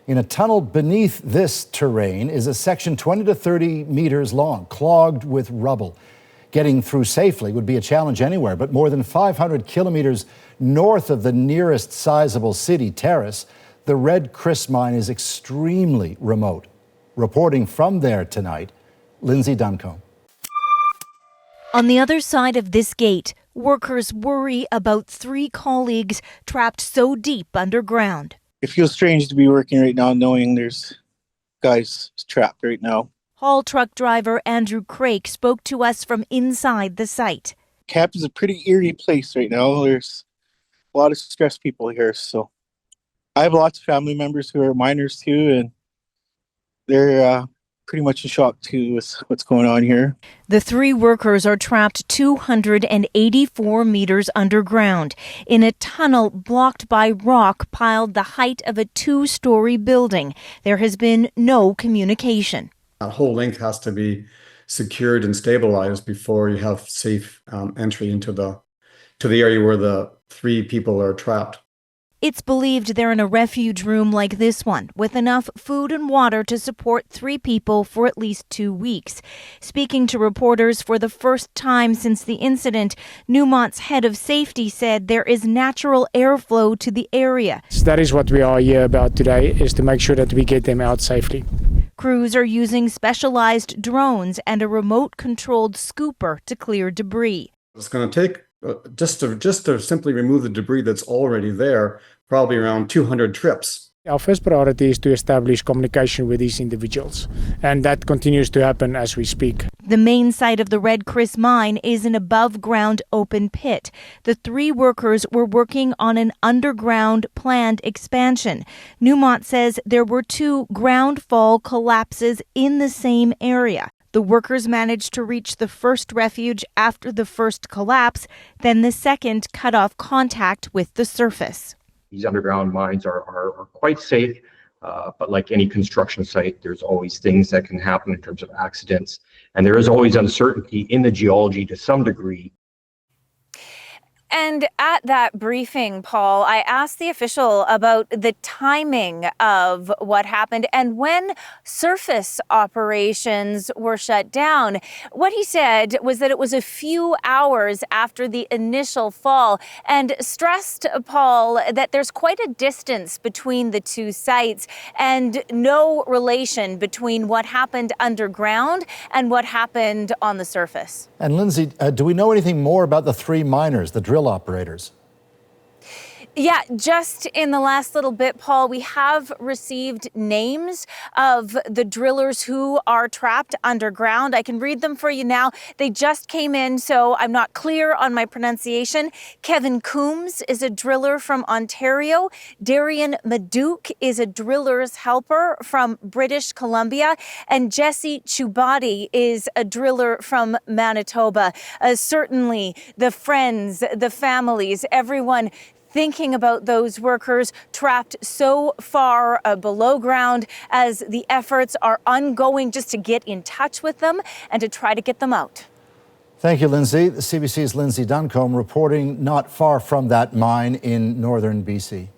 In a tunnel beneath this terrain is a section 20 to 30 meters long, clogged with rubble. Getting through safely would be a challenge anywhere, but more than 500 kilometers north of the nearest sizable city, Terrace, the Red Chris mine is extremely remote. Reporting from there tonight, Lindsay Duncombe. On the other side of this gate, workers worry about 3 colleagues trapped so deep underground. It feels strange to be working right now knowing there's guys trapped right now. Haul truck driver Andrew Craik spoke to us from inside the site. Camp is a pretty eerie place right now. There's a lot of stressed people here. So I have lots of family members who are miners too, and they're pretty much in shock too with what's going on here. The 3 workers are trapped 284 meters underground in a tunnel blocked by rock piled the height of a 2-story building. There has been no communication. That whole length has to be secured and stabilized before you have safe entry into the area where the 3 people are trapped. It's believed they're in a refuge room like this one, with enough food and water to support 3 people for at least 2 weeks. Speaking to reporters for the first time since the incident, Newmont's head of safety said there is natural airflow to the area. So that is what we are here about today, is to make sure that we get them out safely. Crews are using specialized drones and a remote-controlled scooper to clear debris. It's going to take just to simply remove the debris that's already there, probably around 200 trips. Our first priority is to establish communication with these individuals, and that continues to happen as we speak. The main site of the Red Chris mine is an above-ground open pit. The 3 workers were working on an underground planned expansion. Newmont says there were 2 ground fall collapses in the same area. The workers managed to reach the first refuge after the first collapse, then the second cut off contact with the surface. These underground mines are quite safe, but like any construction site, there's always things that can happen in terms of accidents, and there is always uncertainty in the geology to some degree. And at that briefing, Paul, I asked the official about the timing of what happened and when surface operations were shut down. What he said was that it was a few hours after the initial fall, and stressed, Paul, that there's quite a distance between the 2 sites and no relation between what happened underground and what happened on the surface. And Lindsay, do we know anything more about the 3 miners, the drill operators? Yeah, just in the last little bit, Paul, we have received names of the drillers who are trapped underground. I can read them for you now. They just came in, so I'm not clear on my pronunciation. Kevin Coombs is a driller from Ontario. Darian Maduke is a driller's helper from British Columbia. And Jesse Chubati is a driller from Manitoba. Certainly the friends, the families, everyone thinking about those workers trapped so far below ground as the efforts are ongoing just to get in touch with them and to try to get them out. Thank you, Lindsay. The CBC's Lindsay Duncombe reporting not far from that mine in northern BC.